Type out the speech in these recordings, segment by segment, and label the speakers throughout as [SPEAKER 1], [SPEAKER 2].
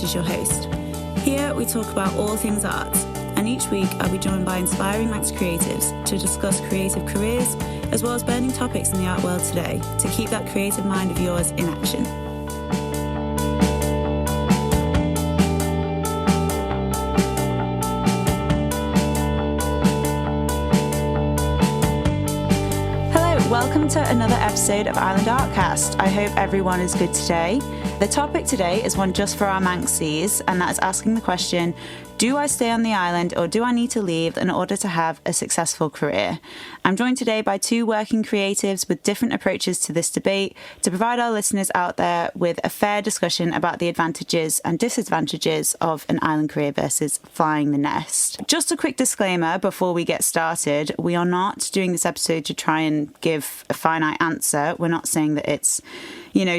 [SPEAKER 1] is your host. Here we talk about all things art, and each week I'll be joined by inspiring Max creatives to discuss creative careers as well as burning topics in the art world today to keep that creative mind of yours in action. Welcome to another episode of Island Artcast. I hope everyone is good today. The topic today is one just for our Manxies, and that is asking the question, do I stay on the island or do I need to leave in order to have a successful career? I'm joined today by two working creatives with different approaches to this debate to provide our listeners out there with a fair discussion about the advantages and disadvantages of an island career versus flying the nest. Just a quick disclaimer before we get started, we are not doing this episode to try and give a finite answer. We're not saying that it's,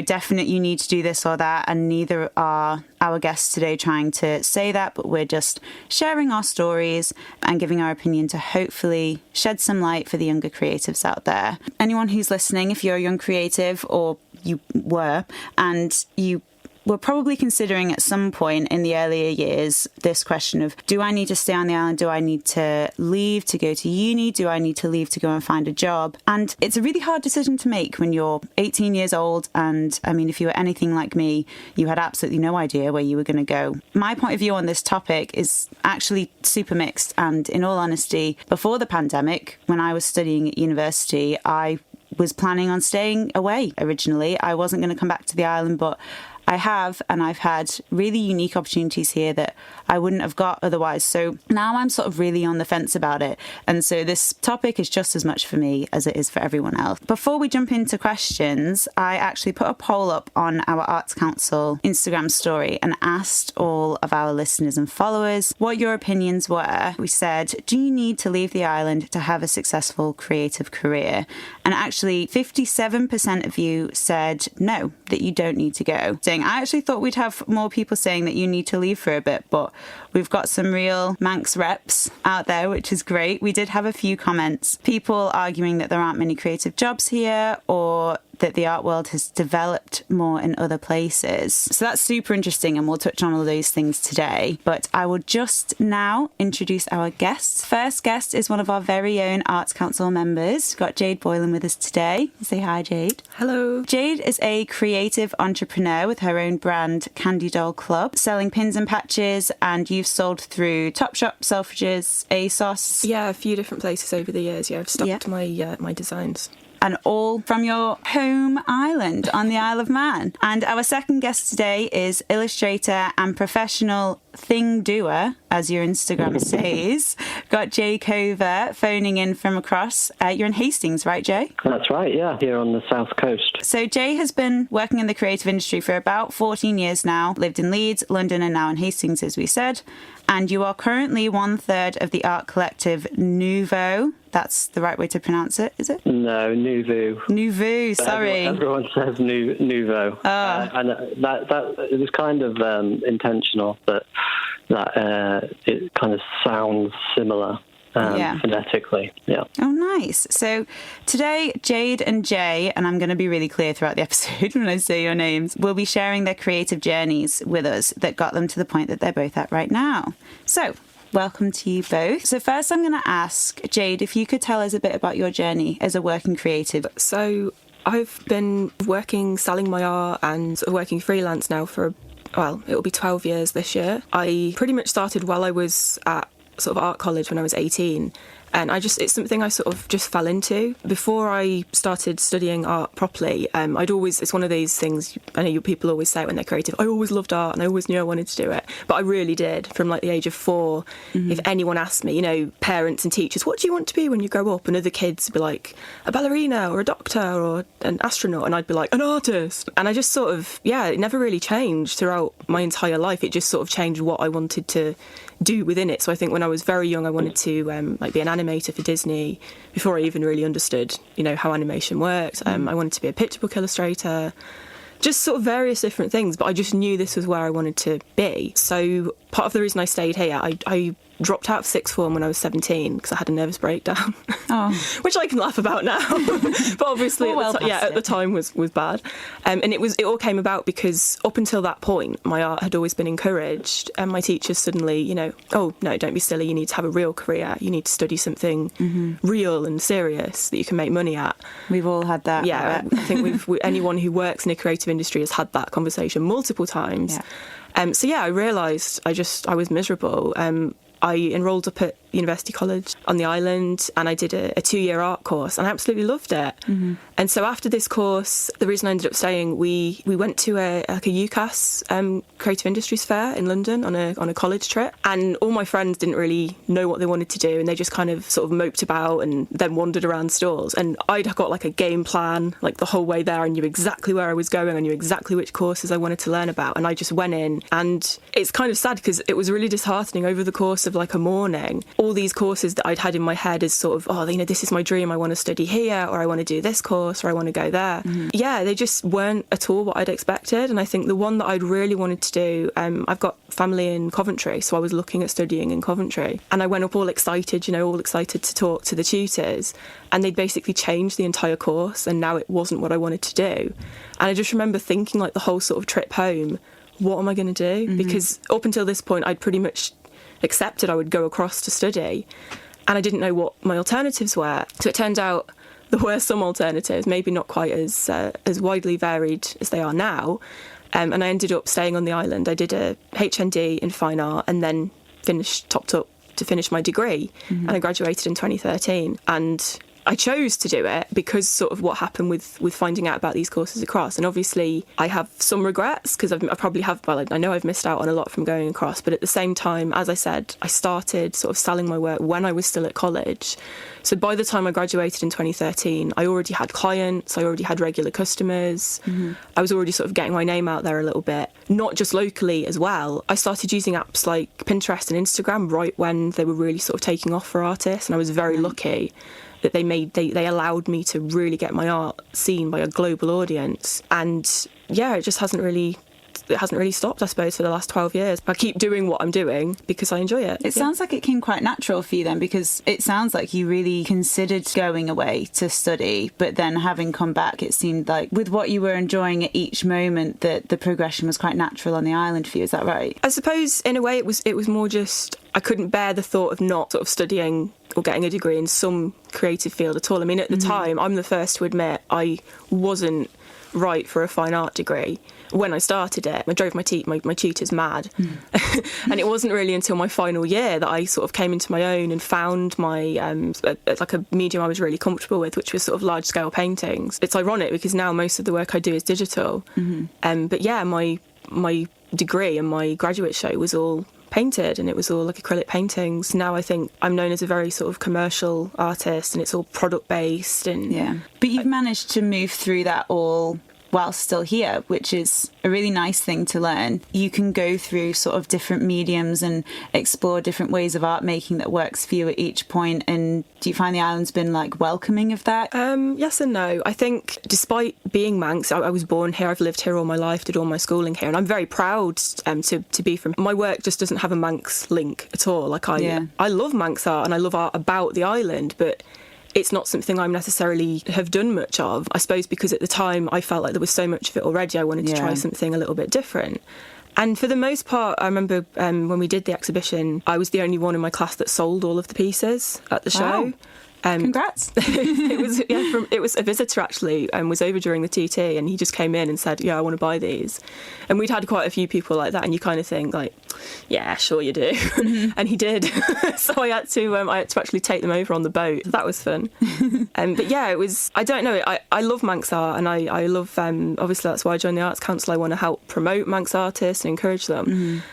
[SPEAKER 1] definite you need to do this or that, and neither are our guests today trying to say that, but we're just sharing our stories and giving our opinion to hopefully shed some light for the younger creatives out there. Anyone who's listening, if you're a young creative or you were, and you were probably considering at some point in the earlier years this question of, do I need to stay on the island? Do I need to leave to go to uni? Do I need to leave to go and find a job? And it's a really hard decision to make when you're 18 years old. And I mean, if you were anything like me, you had absolutely no idea where you were going to go. My point of view on this topic is actually super mixed. And in all honesty, before the pandemic, when I was studying at university, I was planning on staying away originally. I wasn't going to come back to the island, but I have, and I've had really unique opportunities here that I wouldn't have got otherwise. So now I'm sort of really on the fence about it. And so this topic is just as much for me as it is for everyone else. Before we jump into questions, I actually put a poll up on our Arts Council Instagram story and asked all of our listeners and followers what your opinions were. We said, do you need to leave the island to have a successful creative career? And actually 57% of you said no, that you don't need to go. I actually thought we'd have more people saying that you need to leave for a bit, but we've got some real Manx reps out there, which is great. We did have a few comments, people arguing that there aren't many creative jobs here or that the art world has developed more in other places. So that's super interesting, and we'll touch on all those things today. But I will just now introduce our guests. First guest is one of our very own Arts Council members. We've got Jade Boylan with us today. Say hi, Jade.
[SPEAKER 2] Hello.
[SPEAKER 1] Jade is a creative entrepreneur with her own brand, Candy Doll Club, selling pins and patches, and you've sold through Topshop, Selfridges, ASOS.
[SPEAKER 2] Yeah, a few different places over the years. Yeah, I've stocked my designs.
[SPEAKER 1] And all from your home island on the Isle of Man. And our second guest today is illustrator and professional thing doer, as your Instagram says. Got Jay Cover phoning in from across. You're in Hastings, right, Jay?
[SPEAKER 3] That's right, yeah, here on the south coast.
[SPEAKER 1] So Jay has been working in the creative industry for about 14 years now, lived in Leeds, London, and now in Hastings, as we said. And you are currently 1/3 of the art collective Nous Vous. That's the right way to pronounce it, is it?
[SPEAKER 3] No, Nous Vous.
[SPEAKER 1] Nous Vous, sorry.
[SPEAKER 3] Everyone says Nouveau. And that it was kind of intentional that it kind of sounds similar. Phonetically, yeah.
[SPEAKER 1] Oh, nice. So today, Jade and Jay, and I'm going to be really clear throughout the episode when I say your names, will be sharing their creative journeys with us that got them to the point that they're both at right now. So, welcome to you both. So first I'm going to ask, Jade, if you could tell us a bit about your journey as a working creative.
[SPEAKER 2] So I've been selling my art and working freelance now for, it'll be 12 years this year. I pretty much started while I was at sort of art college when I was 18, and it's something I sort of just fell into. Before I started studying art properly, it's one of these things, I know people always say it when they're creative, I always loved art and I always knew I wanted to do it, but I really did from like the age of 4. Mm-hmm. If anyone asked me, parents and teachers, what do you want to be when you grow up? And other kids would be like, a ballerina or a doctor or an astronaut, and I'd be like, an artist. And I just sort of, it never really changed throughout my entire life. It just sort of changed what I wanted to do within it. So I think when I was very young, I wanted to be an animator for Disney before I even really understood, how animation works. I wanted to be a picture book illustrator, just sort of various different things, but I just knew this was where I wanted to be. So part of the reason I stayed here, I dropped out of sixth form when I was 17 because I had a nervous breakdown, which I can laugh about now. But obviously, at the time was bad. And it all came about because up until that point, my art had always been encouraged, and my teachers suddenly, oh no, don't be silly. You need to have a real career. You need to study something real and serious that you can make money at.
[SPEAKER 1] We've all had that.
[SPEAKER 2] Yeah, I think anyone who works in a creative industry has had that conversation multiple times. Yeah. I realised I was miserable. I enrolled up at University College on the island, and I did a 2-year art course, and I absolutely loved it. And so after this course, the reason I ended up staying, we went to a UCAS Creative Industries Fair in London on a college trip, and all my friends didn't really know what they wanted to do, and they just kind of sort of moped about and then wandered around stalls. And I'd got like a game plan, like the whole way there. I knew exactly where I was going. I knew exactly which courses I wanted to learn about, and I just went in. And it's kind of sad because it was really disheartening over the course of like a morning. All these courses that I'd had in my head as sort of, this is my dream, I want to study here, or I want to do this course, or I want to go there. Yeah, they just weren't at all what I'd expected. And I think the one that I'd really wanted to do, I've got family in Coventry, so I was looking at studying in Coventry. And I went up all excited to talk to the tutors. And they'd basically changed the entire course, and now it wasn't what I wanted to do. And I just remember thinking like the whole sort of trip home, what am I going to do? Because up until this point, I'd pretty much accepted I would go across to study, and I didn't know what my alternatives were. So it turned out there were some alternatives, maybe not quite as widely varied as they are now, and I ended up staying on the island. I did a HND in fine art, and then topped up to finish my degree, and I graduated in 2013. And I chose to do it because sort of what happened with finding out about these courses across. And obviously I have some regrets because I know I've missed out on a lot from going across. But at the same time, as I said, I started sort of selling my work when I was still at college. So by the time I graduated in 2013, I already had clients, I already had regular customers. I was already sort of getting my name out there a little bit, not just locally as well. I started using apps like Pinterest and Instagram right when they were really sort of taking off for artists. And I was very lucky that they allowed me to really get my art seen by a global audience. And yeah, it just hasn't really stopped, I suppose, for the last 12 years. I keep doing what I'm doing because I enjoy it.
[SPEAKER 1] It sounds like it came quite natural for you then, because it sounds like you really considered going away to study, but then having come back, it seemed like with what you were enjoying at each moment that the progression was quite natural on the island for you. Is that right?
[SPEAKER 2] I suppose in a way it was more just I couldn't bear the thought of not sort of studying or getting a degree in some creative field at all. I mean, at the time, I'm the first to admit I wasn't right for a fine art degree. When I started it, I drove my tutors mad. And it wasn't really until my final year that I sort of came into my own and found my like a medium I was really comfortable with, which was sort of large-scale paintings. It's ironic because now most of the work I do is digital. But yeah, my degree and my graduate show was all painted, and it was all like acrylic paintings. Now I think I'm known as a very sort of commercial artist, and it's all product based. And
[SPEAKER 1] yeah, but you've managed to move through that all while still here, which is a really nice thing to learn. You can go through sort of different mediums and explore different ways of art making that works for you at each point. And do you find the island's been like welcoming of that?
[SPEAKER 2] Yes and no. I think despite being Manx, I was born here, I've lived here all my life, did all my schooling here, and I'm very proud to be from. My work just doesn't have a Manx link at all. Like I love Manx art and I love art about the island, but it's not something I necessarily have done much of. I suppose because at the time I felt like there was so much of it already, I wanted to try something a little bit different. And for the most part, I remember when we did the exhibition, I was the only one in my class that sold all of the pieces at the show.
[SPEAKER 1] Congrats.
[SPEAKER 2] It was a visitor actually, was over during the TT, and he just came in and said, yeah, I want to buy these. And we'd had quite a few people like that, and you kind of think like, yeah, sure you do. And he did. So I had to actually take them over on the boat. That was fun. But yeah, it was, I don't know, I love Manx art, and I love, obviously that's why I joined the Arts Council. I want to help promote Manx artists and encourage them.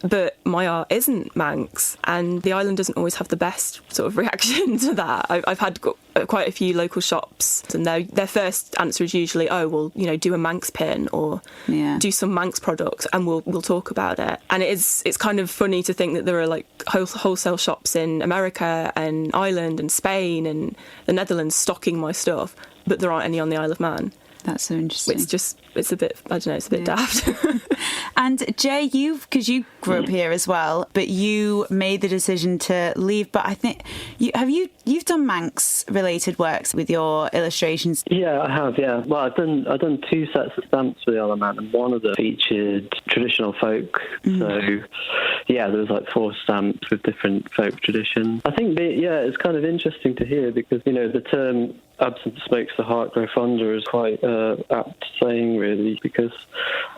[SPEAKER 2] But my art isn't Manx, and the island doesn't always have the best sort of reaction to that. I've had quite a few local shops, and their first answer is usually, oh, well, do a Manx pin or do some Manx products, and we'll talk about it. And it's kind of funny to think that there are like wholesale shops in America and Ireland and Spain and the Netherlands stocking my stuff, but there aren't any on the Isle of Man.
[SPEAKER 1] That's so interesting.
[SPEAKER 2] It's a bit, I don't know, it's a bit daft.
[SPEAKER 1] And Jay, because you grew up here as well, but you made the decision to leave. But I think you've done Manx related works with your illustrations.
[SPEAKER 3] Yeah, I have. Yeah, well, I've done 2 sets of stamps for the Isle of Man, and one of them featured traditional folk. So yeah, there was like 4 stamps with different folk traditions. I think it's kind of interesting to hear because the term absence makes the heart grow fonder is quite apt saying, really, because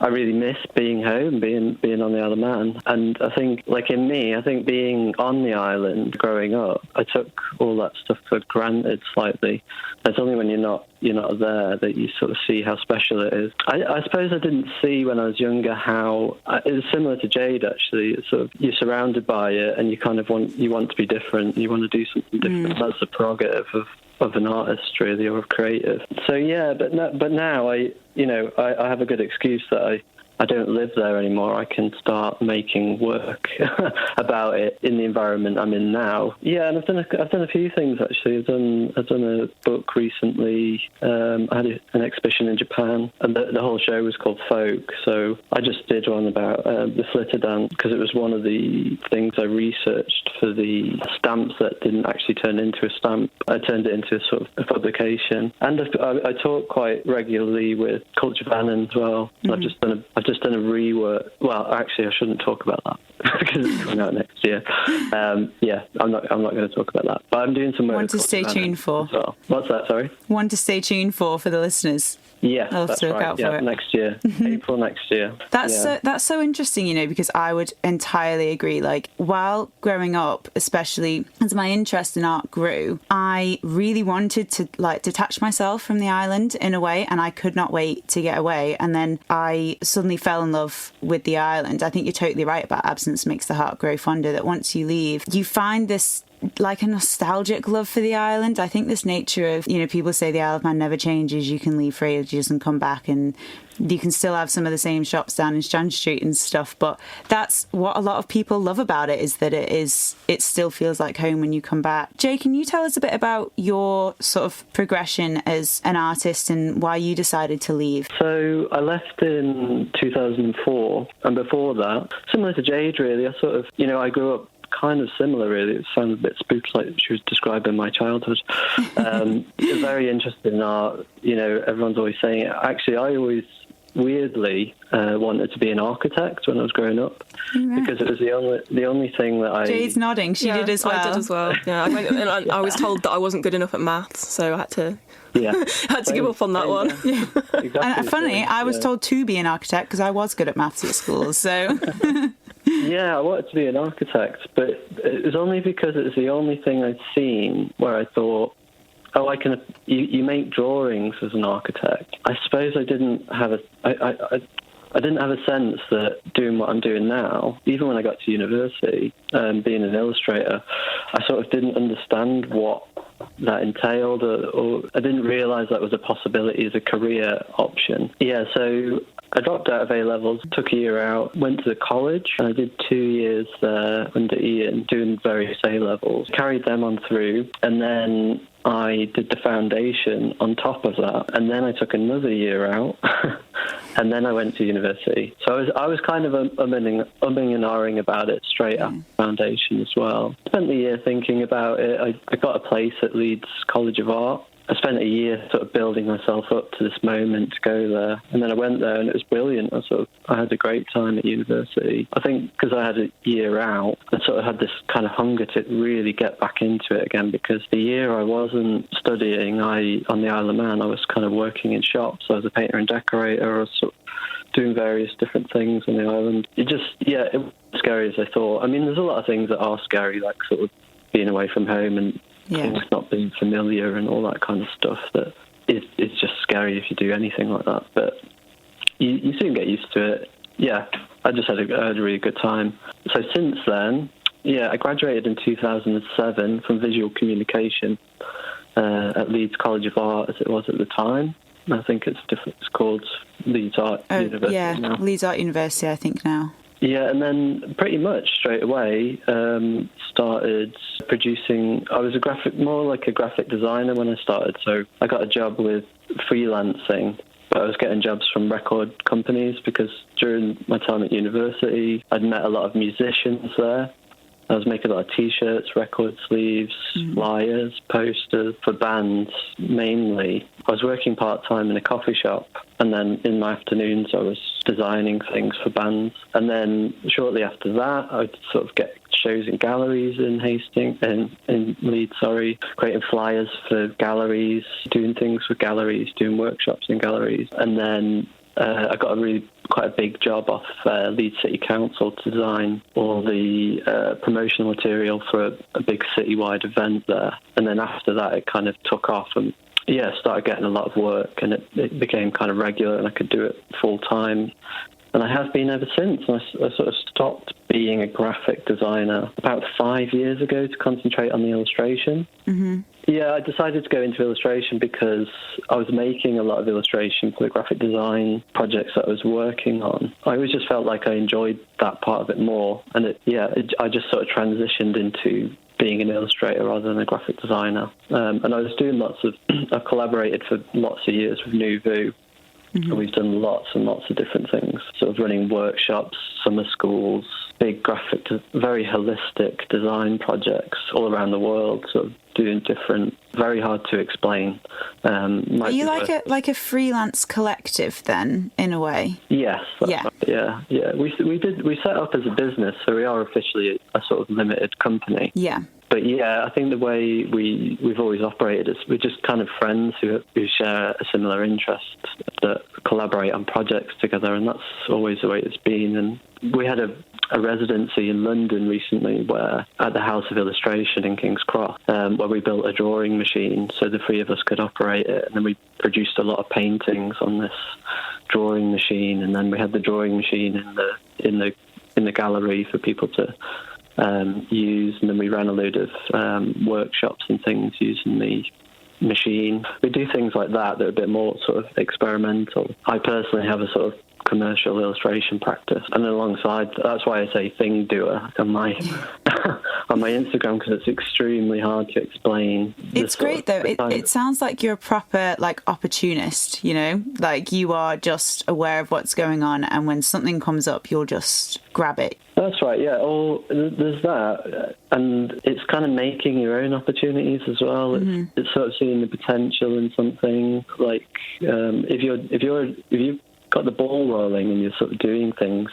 [SPEAKER 3] I really miss being home, being on the Isle of Man. And I think, like in me, I think being on the island growing up, I took all that stuff for granted slightly. It's only when you're not there that you sort of see how special it is. I suppose I didn't see when I was younger how it was similar to Jade, actually. It's sort of, you're surrounded by it and you kind of want to be different. You want to do something different. That's the prerogative of an artist, really, or of creative. So yeah, but now I have a good excuse that I don't live there anymore. I can start making work about it in the environment I'm in now. Yeah, and I've done a few things actually. I've done a book recently. I had an exhibition in Japan, and the whole show was called Folk. So I just did one about the flitter dance because it was one of the things I researched for the stamps that didn't actually turn into a stamp. I turned it into a sort of a publication, and I talk quite regularly with Culture Bannon as well. I've just done a rework. Well, actually, I shouldn't talk about that because it's coming out next year. Yeah, I'm not going to talk about that. But I'm doing some work.
[SPEAKER 1] One to stay tuned for.
[SPEAKER 3] Well. What's that? Sorry.
[SPEAKER 1] One to stay tuned for the listeners.
[SPEAKER 3] Yeah, that's right. Yeah, next year, April next year.
[SPEAKER 1] That's so interesting, because I would entirely agree. Like, while growing up, especially as my interest in art grew, I really wanted to detach myself from the island in a way, and I could not wait to get away. And then I suddenly fell in love with the island. I think you're totally right about absence makes the heart grow fonder. That once you leave, you find this like a nostalgic love for the island. I think this nature of, people say the Isle of Man never changes. You can leave for ages and come back, and you can still have some of the same shops down in Strand Street and stuff. But that's what a lot of people love about it, is that it still feels like home when you come back. Jay, can you tell us a bit about your sort of progression as an artist and why you decided to leave?
[SPEAKER 3] So I left in 2004, and before that, similar to Jade, really, I sort of, I grew up kind of similar, really. It sounds a bit spooky, like she was describing my childhood. Very interested in art. Everyone's always saying it. Actually, I always weirdly wanted to be an architect when I was growing up, because it was the only thing that I...
[SPEAKER 1] Jade's nodding. She did as well.
[SPEAKER 2] I did as well. Yeah, I was told that I wasn't good enough at maths, so I had to... Yeah, I had to give up on that one.
[SPEAKER 3] Yeah. Exactly.
[SPEAKER 1] And funny, I was told to be an architect because I was good at maths at school, so...
[SPEAKER 3] Yeah, I wanted to be an architect, but it was only because it was the only thing I'd seen where I thought, you make drawings as an architect. I suppose I didn't have I didn't have a sense that doing what I'm doing now, even when I got to university, being an illustrator, I sort of didn't understand what that entailed, or I didn't realise that was a possibility as a career option. Yeah, so I dropped out of A-levels, took a year out, went to college, and I did 2 years there under Ian, doing various A-levels, carried them on through, and then I did the foundation on top of that, and then I took another year out, and then I went to university. So I was kind of umming and ahhing about it straight after foundation as well. Spent the year thinking about it. I got a place at Leeds College of Art. I spent a year sort of building myself up to this moment to go there. And then I went there and it was brilliant. I had a great time at university. I think because I had a year out, I sort of had this kind of hunger to really get back into it again, because the year I wasn't studying, on the Isle of Man, I was kind of working in shops. I was a painter and decorator. I was sort of doing various different things on the island. It was scary as I thought. I mean, there's a lot of things that are scary, like sort of being away from home and things not being familiar and all that kind of stuff. That it's just scary if you do anything like that. But you soon get used to it. Yeah, I just had a really good time. So since then, I graduated in 2007 from visual communication at Leeds College of Art, as it was at the time. I think it's called Leeds Art University now.
[SPEAKER 1] Leeds Art University, I think now.
[SPEAKER 3] Yeah, and then pretty much straight away started producing. I was more like a graphic designer when I started, so I got a job with freelancing but I was getting jobs from record companies because during my time at university, I'd met a lot of musicians there. I was making a lot of T-shirts, record sleeves, flyers, posters for bands mainly. I was working part-time in a coffee shop, and then in my afternoons I was designing things for bands. And then shortly after that, I'd sort of get shows in galleries in Hastings, in Leeds, creating flyers for galleries, doing things for galleries, doing workshops in galleries. And then I got quite a big job off Leeds City Council to design all the promotional material for a big citywide event there. And then after that, it kind of took off and started getting a lot of work, and it became kind of regular, and I could do it full time. And I have been ever since. I sort of stopped being a graphic designer about 5 years ago to concentrate on the illustration. Mm-hmm. Yeah, I decided to go into illustration because I was making a lot of illustration for the graphic design projects that I was working on. I always just felt like I enjoyed that part of it more. And I just sort of transitioned into being an illustrator rather than a graphic designer. And I was doing I've collaborated for lots of years with Nous Vous. Mm-hmm. We've done lots and lots of different things, sort of running workshops, summer schools, big graphic, very holistic design projects all around the world, sort of doing different, very hard to explain.
[SPEAKER 1] Are you like a freelance collective then, in a way?
[SPEAKER 3] Yes. Yeah. We set up as a business, so we are officially a sort of limited company.
[SPEAKER 1] Yeah.
[SPEAKER 3] But I think the way we've always operated is we're just kind of friends who share a similar interest that collaborate on projects together, and that's always the way it's been. And we had a residency in London recently at the House of Illustration in King's Cross, where we built a drawing machine so the three of us could operate it, and then we produced a lot of paintings on this drawing machine, and then we had the drawing machine in the gallery for people to use, and then we ran a load of workshops and things using the machine. We do things like that are a bit more sort of experimental. I personally have a sort of commercial illustration practice, and alongside that's why I say thing doer on my on my Instagram, because it's extremely hard to explain.
[SPEAKER 1] It's great though. It sounds like you're a proper opportunist, like you are just aware of what's going on, and when something comes up you'll just grab it.
[SPEAKER 3] That's right, yeah. There's that, and it's kind of making your own opportunities as well. Mm-hmm. It's sort of seeing the potential in something. Like if you've got the ball rolling and you're sort of doing things,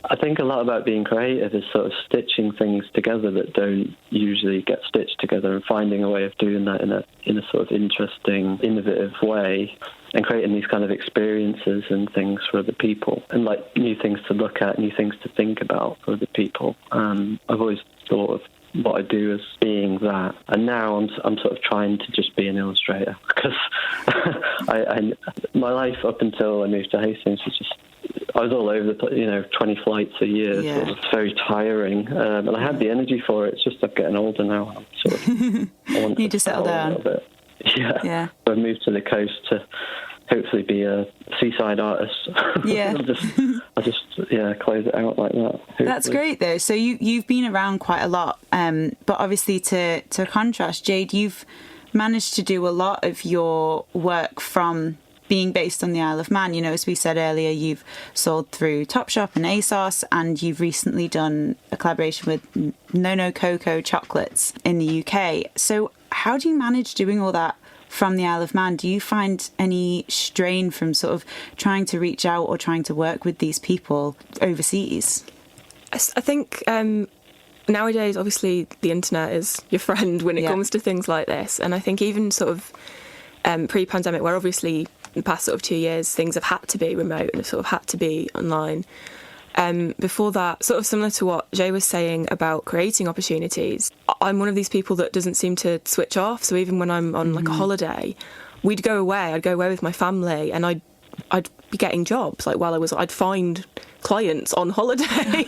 [SPEAKER 3] I think a lot about being creative is sort of stitching things together that don't usually get stitched together, and finding a way of doing that in a sort of interesting, innovative way, and creating these kind of experiences and things for other people, and new things to look at, new things to think about for other people. I've always thought of what I do as being that, and now I'm sort of trying to just be an illustrator, because my life up until I moved to Hastings was just, I was all over the place, 20 flights a year. Yeah. So it was very tiring, and I had the energy for it. It's just I'm getting older now. I'm sort of I want
[SPEAKER 1] need to settle down
[SPEAKER 3] a little bit. Yeah. So I moved to the coast to hopefully be a seaside artist.
[SPEAKER 1] Yeah.
[SPEAKER 3] I'll just close it out like that. Hopefully.
[SPEAKER 1] That's great though. So you've been around quite a lot, but obviously to contrast, Jade, you've managed to do a lot of your work from being based on the Isle of Man. As we said earlier, you've sold through Topshop and ASOS, and you've recently done a collaboration with No Cocoa Chocolates in the UK. So how do you manage doing all that from the Isle of Man? Do you find any strain from sort of trying to reach out or trying to work with these people overseas?
[SPEAKER 2] I think nowadays, obviously, the internet is your friend when it comes to things like this. And I think even sort of pre-pandemic, where obviously in the past sort of 2 years, things have had to be remote and have sort of had to be online. Before that, sort of similar to what Jay was saying about creating opportunities, I'm one of these people that doesn't seem to switch off. So even when I'm on a holiday, I'd go away with my family, and I'd be getting jobs. I'd find clients on holiday.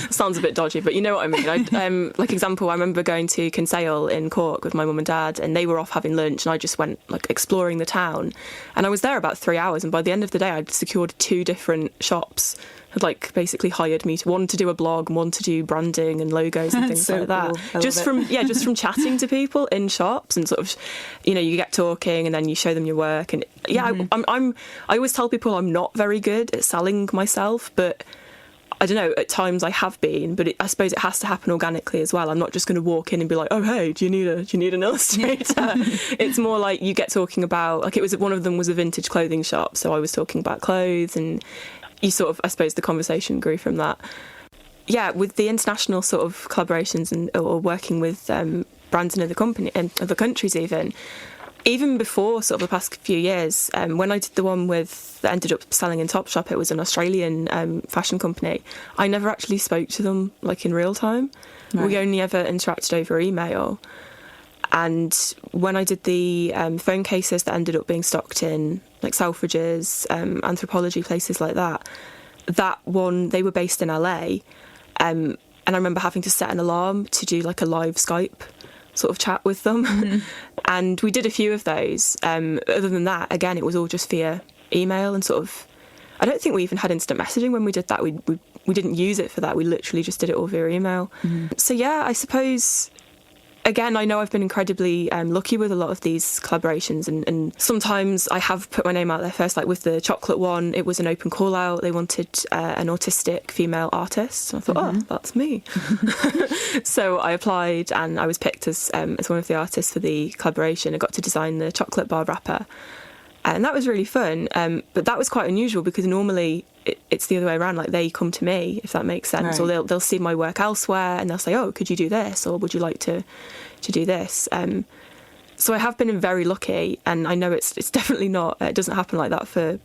[SPEAKER 2] Sounds a bit dodgy, but you know what I mean. Example, I remember going to Kinsale in Cork with my mum and dad, and they were off having lunch, and I just went exploring the town, and I was there about 3 hours, and by the end of the day I'd secured 2 different shops had like basically hired me to one to do a blog and one to do branding and logos and things like that. Just from chatting to people in shops and sort of, you know, you get talking and then you show them your work. And I always tell people I'm not very good at selling myself, but I don't know, at times I have been, but I suppose it has to happen organically as well. I'm not just going to walk in and be like, oh, hey, do you need an illustrator? It's more like you get talking about, like, one of them was a vintage clothing shop, so I was talking about clothes, and you sort of, I suppose the conversation grew from that. Yeah, with the international sort of collaborations or working with brands in other countries even before sort of the past few years, when I did the one that ended up selling in Topshop, it was an Australian fashion company. I never actually spoke to them like in real time. Right. We only ever interacted over email. And when I did the phone cases that ended up being stocked in like Selfridges, Anthropology, places like that one, they were based in LA. And I remember having to set an alarm to do like a live Skype sort of chat with them. Mm-hmm. And we did a few of those. Other than that, again, it was all just via email and sort of, I don't think we even had instant messaging when we did that. We didn't use it for that. We literally just did it all via email. Mm-hmm. So yeah, I suppose, again, I know I've been incredibly lucky with a lot of these collaborations, and sometimes I have put my name out there first, like with the chocolate one, it was an open call out. They wanted an autistic female artist. And I thought, oh, that's me. So I applied and I was picked as one of the artists for the collaboration. I got to design the chocolate bar wrapper. And that was really fun. But that was quite unusual because normally it's the other way around. Like, they come to me, if that makes sense, right. Or they'll see my work elsewhere and they'll say, oh, could you do this? Or would you like to do this? So I have been very lucky, and I know it's definitely not, it doesn't happen like that for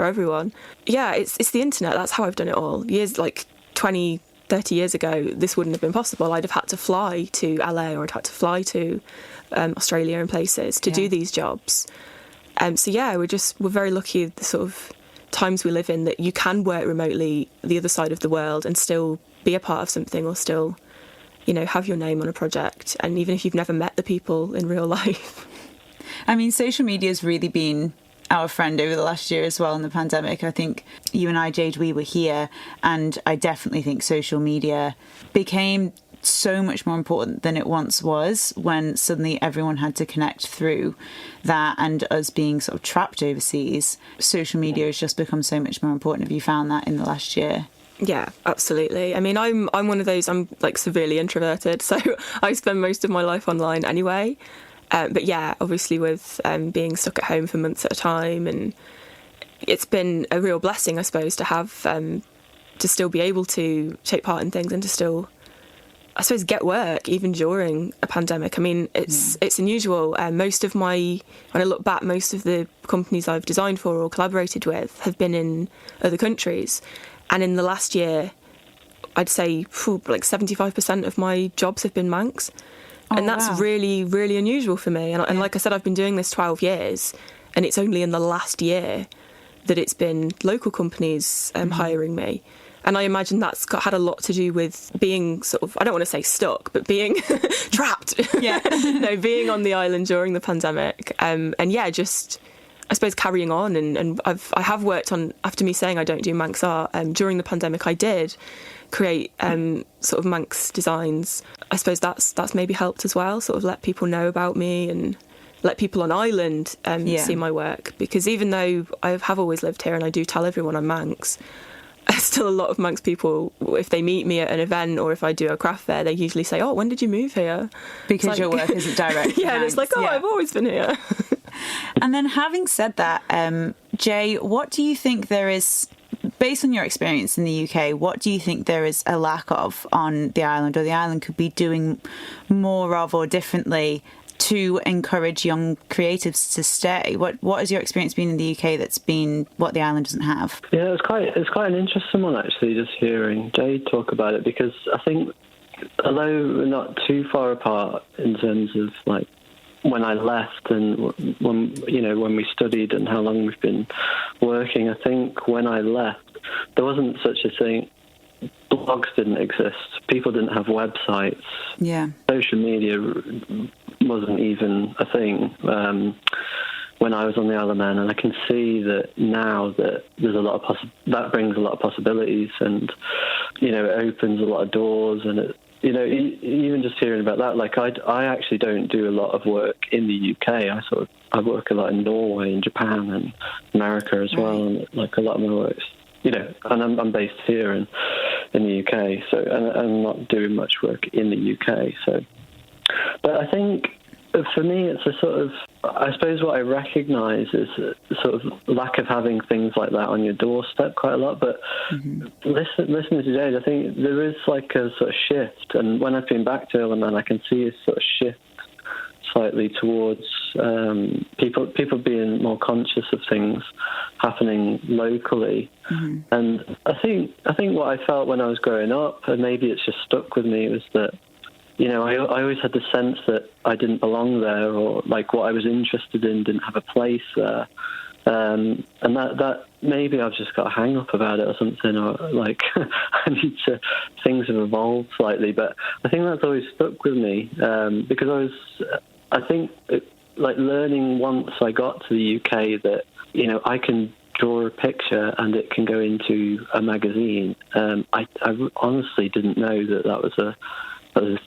[SPEAKER 2] everyone. Yeah, it's the internet. That's how I've done it all. Years, like 20, 30 years ago, this wouldn't have been possible. I'd have had to fly to LA, or I'd had to fly to Australia and places to do these jobs. So yeah, we're very lucky, the sort of times we live in, that you can work remotely the other side of the world and still be a part of something, or still, you know, have your name on a project. And even if you've never met the people in real life.
[SPEAKER 1] I mean, social media has really been our friend over the last year as well in the pandemic. I think you and I, Jade, we were here, and I definitely think social media became so much more important than it once was, when suddenly everyone had to connect through that, and us being sort of trapped overseas, social media has just become so much more important. Have you found that in the last year?
[SPEAKER 2] Yeah, absolutely. I mean, I'm one of those, I'm like severely introverted, so I spend most of my life online anyway. But yeah, obviously with being stuck at home for months at a time, and it's been a real blessing, I suppose, to have to still be able to take part in things and to still, I suppose, get work even during a pandemic. I mean, it's unusual. When I look back, most of the companies I've designed for or collaborated with have been in other countries. And in the last year, I'd say like 75% of my jobs have been Manx. And that's really, really unusual for me. And like I said, I've been doing this 12 years, and it's only in the last year that it's been local companies hiring me. And I imagine that's had a lot to do with being sort of, I don't want to say stuck, but being trapped. Yeah. No, being on the island during the pandemic. And yeah, just, I suppose, carrying on. And I have worked on, after me saying I don't do Manx art, during the pandemic I did create sort of Manx designs. I suppose that's maybe helped as well, sort of let people know about me and let people on island see my work. Because even though I have always lived here and I do tell everyone I'm Manx, still a lot of Manx people, if they meet me at an event or if I do a craft fair, they usually say, oh, when did you move here?
[SPEAKER 1] Because
[SPEAKER 2] like,
[SPEAKER 1] your work isn't direct.
[SPEAKER 2] Yeah, and it's like, oh, I've always been here.
[SPEAKER 1] And then having said that, Jay, what do you think there is, based on your experience in the UK, what do you think there is a lack of on the island, or the island could be doing more of or differently to encourage young creatives to stay? What has your experience been in the UK that's been what the island doesn't have?
[SPEAKER 3] Yeah, it's quite an interesting one, actually, just hearing Jade talk about it, because I think, although we're not too far apart in terms of like when I left and when we studied and how long we've been working, I think when I left there wasn't such a thing. Blogs didn't exist. People didn't have websites. Yeah. Social media wasn't even a thing. when I was on the Isle of Man, and I can see that now that there's a lot of that brings a lot of possibilities, and it opens a lot of doors, and it, even just hearing about that, like I actually don't do a lot of work in the UK. I work a lot in Norway and Japan and America as well, and like a lot of my work's, and I'm based here in the UK, so and I'm not doing much work in the UK. So, but I think for me, it's a sort of, I suppose what I recognise is a sort of lack of having things like that on your doorstep quite a lot. But listening to Jade, I think there is like a sort of shift. And when I've been back to Isle of Man, I can see a sort of shift slightly towards people being more conscious of things happening locally. And I think what I felt when I was growing up, and maybe it's just stuck with me, was that I always had the sense that I didn't belong there, or like what I was interested in didn't have a place there. And that maybe I've just got a hang up about it or something, or like things have evolved slightly. But I think that's always stuck with me, because I think like learning once I got to the UK that, I can draw a picture and it can go into a magazine. I honestly didn't know that was a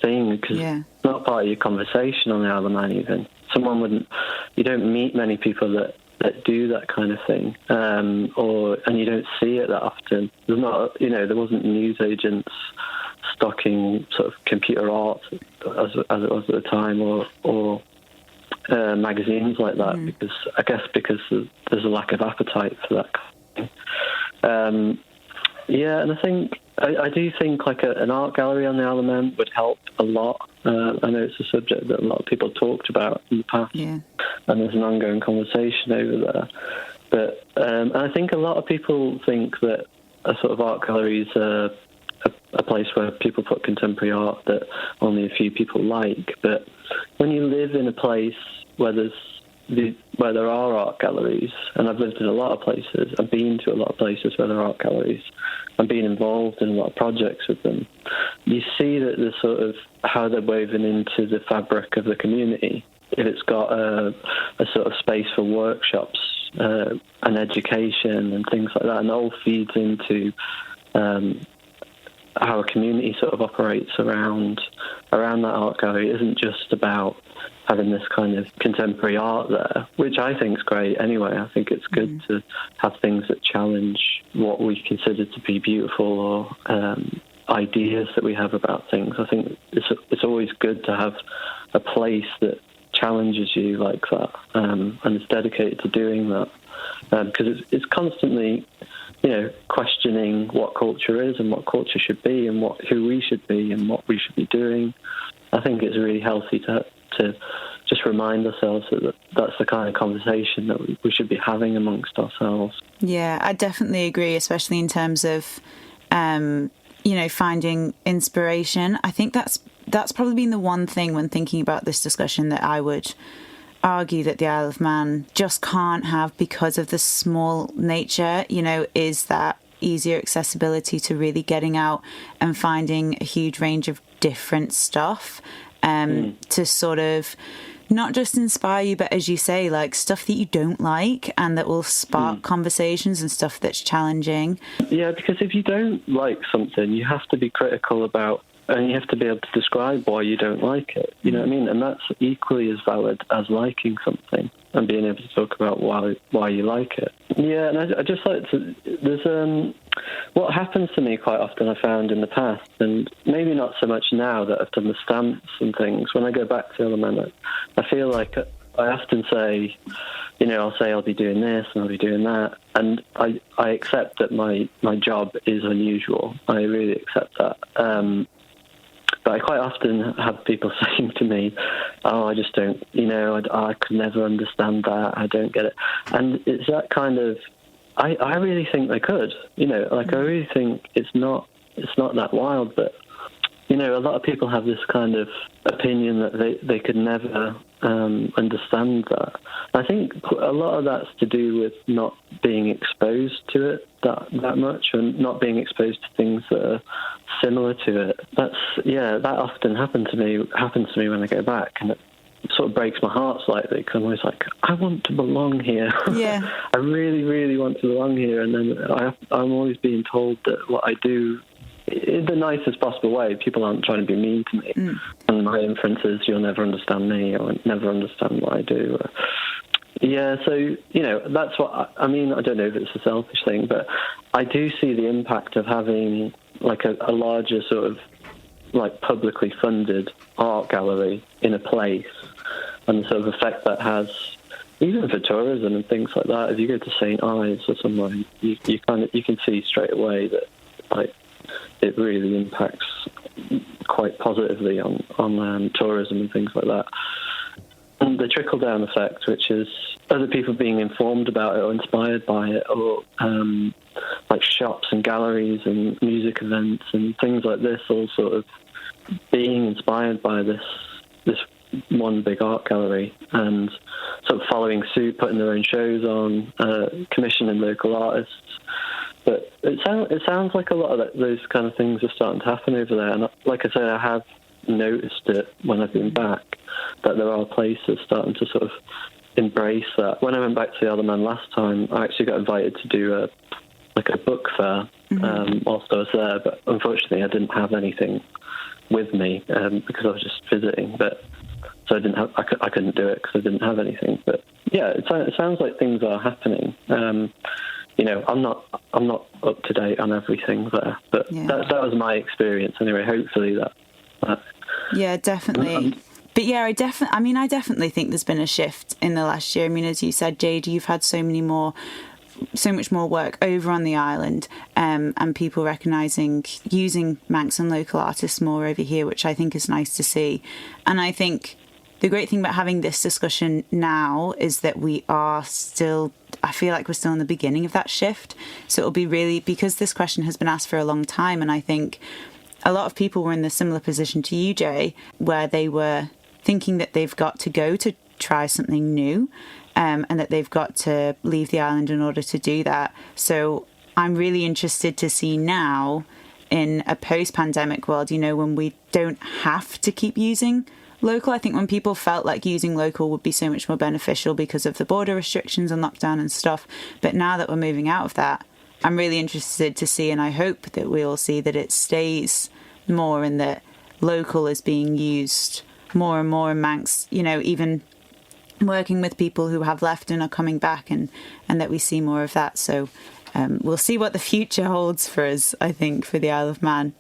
[SPEAKER 3] thing, because it's not part of your conversation on the Isle of Man even. You don't meet many people that do that kind of thing, and you don't see it that often. There's not, there wasn't news agents stocking sort of computer art as it was at the time, or magazines like that, because there's a lack of appetite for that kind of thing. And I think I do think like an art gallery on the Isle of Man would help a lot. I know it's a subject that a lot of people talked about in the past, and there's an ongoing conversation over there. But I think a lot of people think that a sort of art gallery is a place where people put contemporary art that only a few people like. But when you live in a place where there are art galleries, and I've lived in a lot of places, I've been to a lot of places where there are art galleries, I've been involved in a lot of projects with them, you see that the sort of how they're woven into the fabric of the community. If it's got a sort of space for workshops and education and things like that, and it all feeds into how a community sort of operates around that art gallery. It isn't just about having this kind of contemporary art there, which I think is great anyway. I think it's good to have things that challenge what we consider to be beautiful, or ideas that we have about things. I think it's always good to have a place that challenges you like that, and is dedicated to doing that, because it's constantly, questioning what culture is and what culture should be, and who we should be and what we should be doing. I think it's really healthy to just remind ourselves that that's the kind of conversation that we should be having amongst ourselves.
[SPEAKER 1] Yeah, I definitely agree, especially in terms of, finding inspiration. I think that's probably been the one thing when thinking about this discussion that I would argue that the Isle of Man just can't have, because of the small nature, is that easier accessibility to really getting out and finding a huge range of different stuff, to sort of not just inspire you, but as you say, like stuff that you don't like and that will spark conversations, and stuff that's challenging. Yeah,
[SPEAKER 3] because if you don't like something, you have to be critical about, and you have to be able to describe why you don't like it. You know what I mean? And that's equally as valid as liking something and being able to talk about why you like it. Yeah, and I just like to... There's what happens to me quite often, I found in the past, and maybe not so much now that I've done the stamps and things. When I go back to Isle of Man, I feel like I often say, I'll say I'll be doing this and I'll be doing that, and I accept that my job is unusual. I really accept that. But I quite often have people saying to me, I just don't, I could never understand that, I don't get it. And it's that kind of, I really think they could, I really think it's not that wild, but, a lot of people have this kind of opinion that they could never understand that. I think a lot of that's to do with not being exposed to it that much, and not being exposed to things that are similar to it. That often happens to me when I go back, and sort of breaks my heart slightly, because I'm always like, I want to belong here.
[SPEAKER 1] Yeah.
[SPEAKER 3] I really, really want to belong here. And then I'm always being told that what I do, in the nicest possible way, people aren't trying to be mean to me. And my inference is, you'll never understand me, or never understand what I do. Yeah, so, you know, that's what, I mean, I don't know if it's a selfish thing, but I do see the impact of having, like, a larger sort of, like, publicly funded art gallery in a place, and the sort of effect that has, even for tourism and things like that. If you go to St. Ives or somewhere, you can see straight away that, like, it really impacts quite positively on tourism and things like that. And the trickle-down effect, which is other people being informed about it or inspired by it, or like shops and galleries and music events and things like this, all sort of being inspired by this one big art gallery and sort of following suit, putting their own shows on, commissioning local artists. But it sounds like a lot of those kind of things are starting to happen over there. And like I say, I have noticed it when I've been back, that there are places starting to sort of embrace that. When I went back to the Isle of Man last time, I actually got invited to do a book fair whilst I was there, but unfortunately I didn't have anything with me because I was just visiting. But so I couldn't do it because I didn't have anything. But yeah, it sounds like things are happening. You know, I'm not up to date on everything there, but that was my experience anyway. Hopefully that.
[SPEAKER 1] Yeah, definitely. But yeah, I definitely think there's been a shift in the last year. I mean, as you said, Jade, you've had so much more work over on the island, and people recognising using Manx and local artists more over here, which I think is nice to see. And I think the great thing about having this discussion now is that I feel like we're still in the beginning of that shift. So it'll be really, because this question has been asked for a long time, and I think a lot of people were in the similar position to you, Jay, where they were thinking that they've got to go to try something new, and that they've got to leave the island in order to do that. So I'm really interested to see now, in a post-pandemic world, you know, when we don't have to keep using local. I think when people felt like using local would be so much more beneficial because of the border restrictions and lockdown and stuff. But now that we're moving out of that, I'm really interested to see, and I hope that we'll see that it stays more, and that local is being used more and more in Manx, you know, even working with people who have left and are coming back, and that we see more of that. So we'll see what the future holds for us, I think, for the Isle of Man.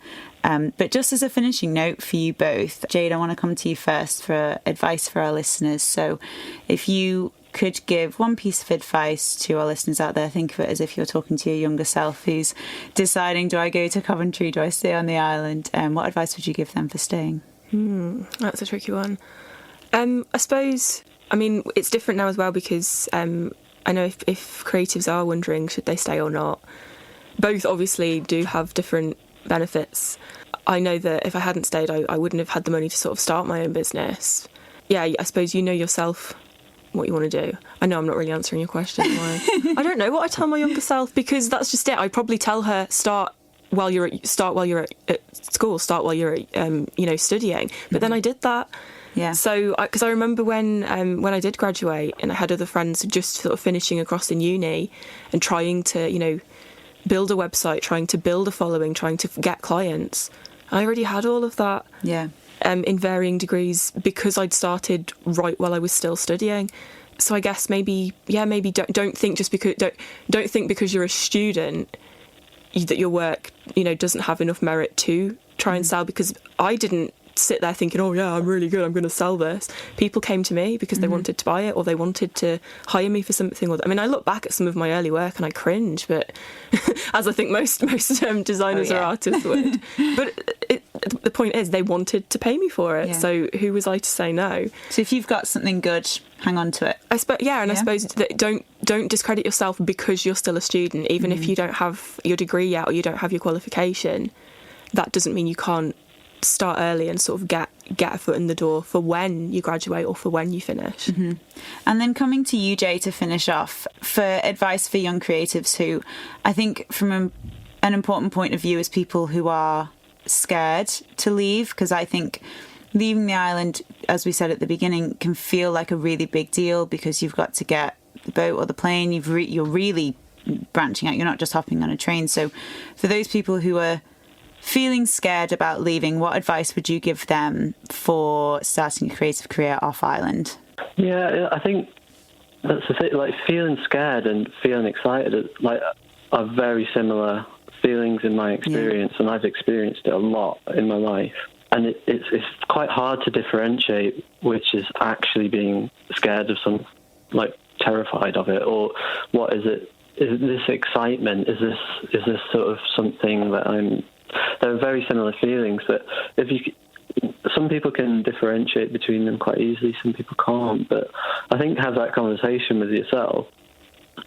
[SPEAKER 1] But just as a finishing note for you both, Jade, I want to come to you first for advice for our listeners. So if you could give one piece of advice to our listeners out there, think of it as if you're talking to your younger self who's deciding, do I go to Coventry, do I stay on the island? What advice would you give them for staying?
[SPEAKER 2] That's a tricky one. I suppose, I mean, it's different now as well, because I know if creatives are wondering should they stay or not, both obviously do have different benefits. I know that if I hadn't stayed, I wouldn't have had the money to sort of start my own business. Yeah, I suppose you know yourself what you want to do. I know I'm not really answering your question. I don't know what I tell my younger self, because that's just it. I'd probably tell her start while you're at school, start while you're at, studying. But then I did that.
[SPEAKER 1] Yeah.
[SPEAKER 2] So, because I remember when I did graduate, and I had other friends just sort of finishing across in uni and trying to, build a website, trying to build a following, trying to get clients. I already had all of that.
[SPEAKER 1] Yeah.
[SPEAKER 2] In varying degrees, because I'd started right while I was still studying. So I guess maybe don't think just because don't think because you're a student that your work doesn't have enough merit to try and sell, because I didn't sit there thinking, oh yeah, I'm really good, I'm going to sell this. People came to me because they wanted to buy it, or they wanted to hire me for something. I mean, I look back at some of my early work and I cringe, but as I think most designers or artists would. But the point is, they wanted to pay me for it, so who was I to say no?
[SPEAKER 1] So if you've got something good, hang on to it.
[SPEAKER 2] I suppose that don't discredit yourself because you're still a student, even if you don't have your degree yet or you don't have your qualification. That doesn't mean you can't start early and sort of get a foot in the door for when you graduate or for when you finish.
[SPEAKER 1] And then coming to you, Jay, to finish off, for advice for young creatives who, I think from an important point of view, is people who are scared to leave, because I think leaving the island, as we said at the beginning, can feel like a really big deal because you've got to get the boat or the plane. You're really branching out. You're not just hopping on a train. So for those people who are feeling scared about leaving, what advice would you give them for starting a creative career off island?
[SPEAKER 3] Yeah, I think that's the thing. Like, feeling scared and feeling excited, like, are very similar feelings in my experience, and I've experienced it a lot in my life. And it's quite hard to differentiate which is actually being scared of some, like, terrified of it, or what is it? Is this excitement? Is this sort of something that there are very similar feelings, but some people can differentiate between them quite easily, some people can't. But I think have that conversation with yourself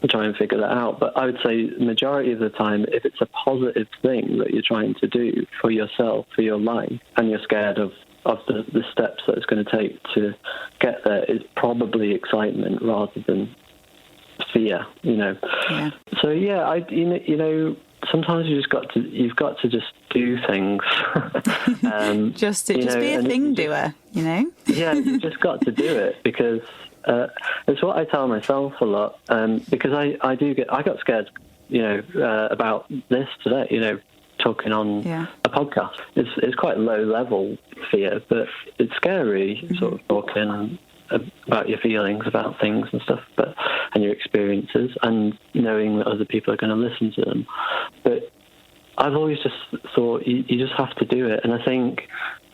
[SPEAKER 3] and try and figure that out. But I would say the majority of the time, if it's a positive thing that you're trying to do for yourself, for your life, and you're scared of the steps that it's going to take to get there, it's probably excitement rather than fear, Yeah. So sometimes you've got to just do things.
[SPEAKER 1] just be a thing doer,
[SPEAKER 3] Yeah, you just got to do it, because it's what I tell myself a lot. Because I got scared, about this today. Talking on a podcast, it's quite low level fear, but it's scary. Sort of talking about your feelings about things and stuff, and your experiences, and knowing that other people are going to listen to them. But I've always just thought you just have to do it. And I think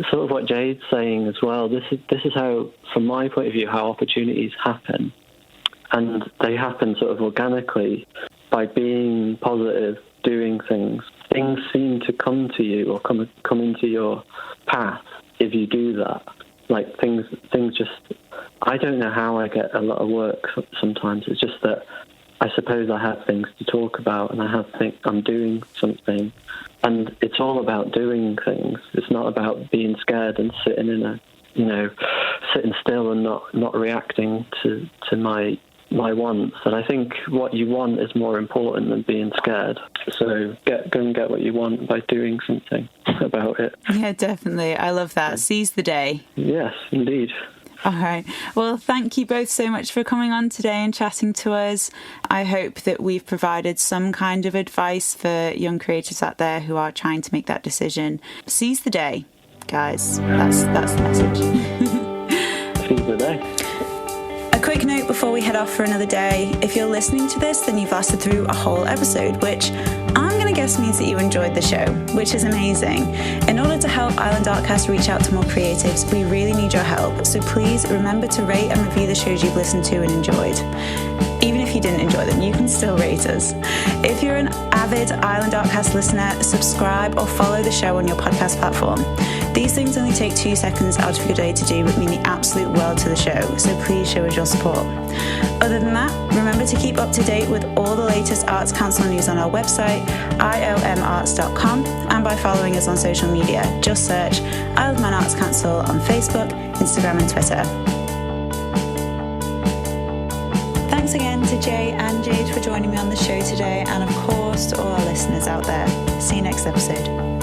[SPEAKER 3] sort of what Jade's saying as well, this is how, from my point of view, how opportunities happen. And they happen sort of organically by being positive, doing things. Things seem to come to you or come into your path if you do that. Like, things just, I don't know how I get a lot of work sometimes. It's just that I suppose I have things to talk about, and I'm doing something. And it's all about doing things. It's not about being scared and sitting sitting still and not reacting to my wants. And I think what you want is more important than being scared. So go and get what you want by doing something about it.
[SPEAKER 1] Yeah, definitely. I love that. Seize the day.
[SPEAKER 3] Yes, indeed.
[SPEAKER 1] All right. Well, thank you both so much for coming on today and chatting to us. I hope that we've provided some kind of advice for young creators out there who are trying to make that decision. Seize the day, guys. That's the message.
[SPEAKER 3] Seize the day.
[SPEAKER 1] A quick note before we head off for another day. If you're listening to this, then you've lasted through a whole episode, which I'm going to guess means that you enjoyed the show, which is amazing. In order to help Island Artcast reach out to more creatives, we really need your help. So please remember to rate and review the shows you've listened to and enjoyed. Even if you didn't enjoy them, you can still rate us. If you're an avid Island Artcast listener, subscribe or follow the show on your podcast platform. These things only take 2 seconds out of your day to do, but mean the absolute world to the show, so please show us your support. Other than that, remember to keep up to date with all the latest Arts Council news on our website, iomarts.com, and by following us on social media. Just search Isle of Man Arts Council on Facebook, Instagram and Twitter. Thanks again to Jay and Jade for joining me on the show today, and of course to all our listeners out there. See you next episode.